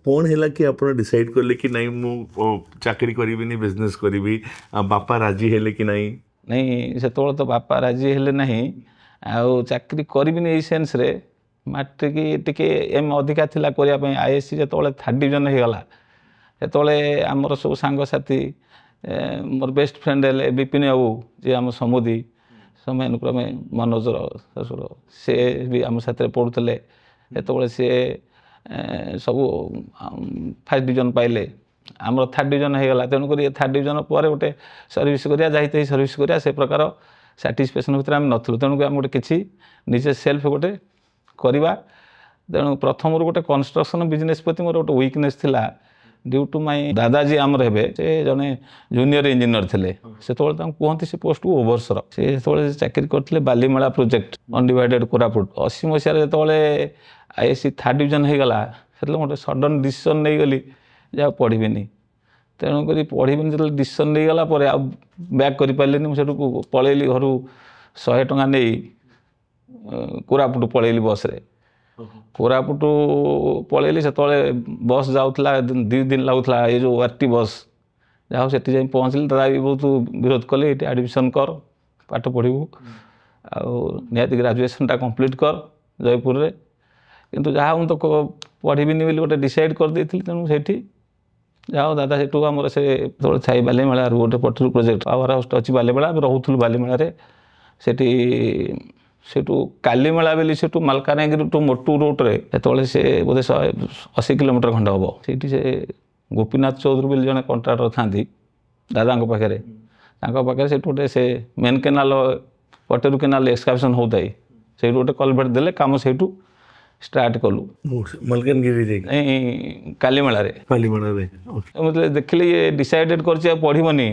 कौन है कि आप डिसाइड कले कि नहीं मु चाकरी करी बिजनेस करी बापा राजी हेले कि नहीं नहीं से तो बापा राजी हेले नहीं आउ चाकरी करी सेन्स रे मैट्रिक टिके एम अधिका थिला करने आईएससी जो 3rd डिविजन हो गला से आमर सब सांगसाथी मोर बेस्ट फ्रेंड है विपिन बाबू जी आम समुदी समय क्रमे मनोजर ससुर से भी आम साथ पढ़ुले से सी सब 1st डिविजन पाइले आमर 3rd डिविजन हो गला तेणुक 3rd डिविजन पर गोटे सर्विस करा जाते सर्विस करा से प्रकार साटिस्फैक्शन भितर आम नथिलु तेणुक आम गोटे किसी निजे सेल्फ गोटे करवा तेणु प्रथम गोटे कंस्ट्रक्शन बिजनेस प्रति मोर गोटे वीकनेस थिला ड्यू टू माई दादाजी आमर हे से जने जूनियर इंजीनियर थे से कहते से पोस्ट को ओभरसर से चाकरी करते बालीमेला प्रोजेक्ट अनडिवाइडेड कोरापुट 80 मसीह जो आईएससी 3rd डिविजन हो गला से गोटे सडन डिसीजन नहीं गली जा पढ़ी तेणुक पढ़ी जो डिसीजन नहीं गला बैक कर पारे मुझे पलैली घर 100 टंका नहीं कोरापुट पलैली बस रे कोरापुट पलैली से बस जाऊला 2 दिन लगुला ये जो आरटी बस जहाँ से पहुँचली दादा भी बहुत विरोध कले ये एडमिशन कर पाठ पढ़ू आती ग्रेजुएशनटा कंप्लीट कर जयपुर रे किंतु जहाँ मुझे तो पढ़ीबिनी बोली गोटे डिसाइड कर देती तेणु से जाओ दादा से आमर से छाई बालीमेला गोटे पटरू प्रोजेक्ट पावर हाउस अच्छी बालीमेला रोलु बालीमेला से कालीमेला बेली से मालकानगिरी टू मोटू रूट रे से बोधे 180 किलोमीटर खंड हम से गोपीनाथ चौधरी बोली जड़े कंट्राक्टर था दादा पाखे से गोटे से मेन केनाल पटेरू केनाल एक्सकावेशन होता है से गोटे कलभेट देले कम से स्टार्ट कलु मलकानगिरी कालीमेला मतलब देखिले ये डिसाइडेड कर पढ़नी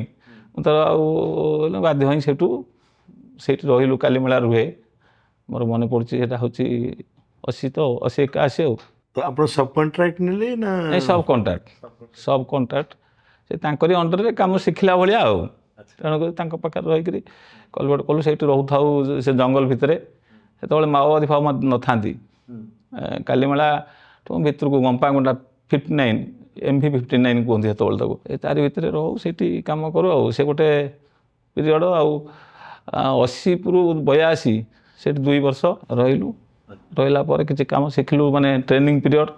तो बाध्य से रही कालीमेला रुहे मोर मन पड़ी हूँ 80 तो 80 81 तो आप सब कॉन्ट्रैक्ट नेले ना नहीं सब कॉन्ट्रैक्ट से तांकरी अंडर रे काम शिखला भाया तेणुक पाखे रही कलभेट कलु से रोथाऊ से जंगल भितर से माओवादी फाओ न था कालीमेला भितर को गंपागुंडा 59 MV59 कहते से तारी भितर रो से कम करूँ से गोटे पीरियड 80 रु 82 से 2 वर्ष रहीलु रहा किसी कम शिखिलु माने ट्रेनिंग पीरियड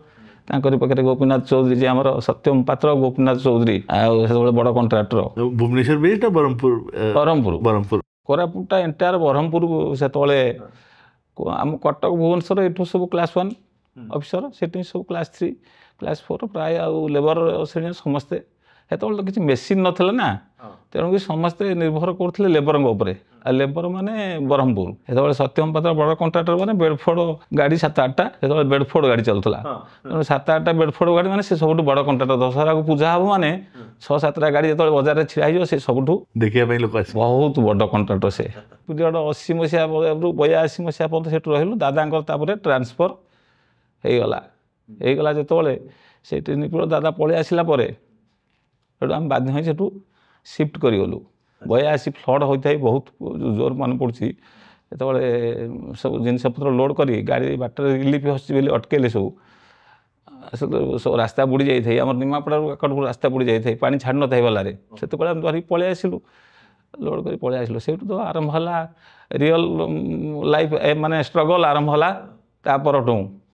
तांकरी पाखे गोपीनाथ चौधरी जी आमर सत्यम पात्र गोपीनाथ चौधरी आउ बड़ contractor Bhubaneswar based Berhampur Koraput entire Berhampur से आम कटक भुवनेश्वर एठू सब क्लास 1 ऑफिसर से सब क्लास 3 क्लास 4 प्राय आउ लेबर श्रेणी समस्ते तो किसी मेसीन नाला ना तेणुक समस्ते निर्भर करते लेबर लेबर माने बरहमपुर जो सत्यम पात्र बड़ कंट्राक्टर मैंने बेडफोर्ड गाड़ी 7-8टा जो बेडफोर्ड गाड़ी चलूला तेणु 7-8टा बेडफोर्ड गाड़ी मैंने सब बड़ कंट्राक्टर दशहरा को पूजा हम माने 6-7टा गाड़ी जो बजार में छिड़ा हो सब देखा लोक बहुत बड़ कंट्राक्टर से पीरियड 80 मसीहा 82 मसीहा पर्यटन से रही दादा ट्रांसफर हो गला जो से ट्रेनिंग पीरियड दादा पलि आसला आम बाध्य से शिफ्ट करगलु 82 फ्लड होता है बहुत जोर मन पड़ी जो सब जिनपतर लोड कर गाड़ी बाटर रिलीफ हस्पिटाल अटकेले सब रास्ता बुड़ी जाए आम निमापड़ा काकटपुर रास्ता बुड़ी जाए पानी छाड़ न था गलारे से धरिक पलि आसलु लोड कर पलि आसलु से तो आरंभ है रियल लाइफ माने स्ट्रगल आरंभ है तापरठू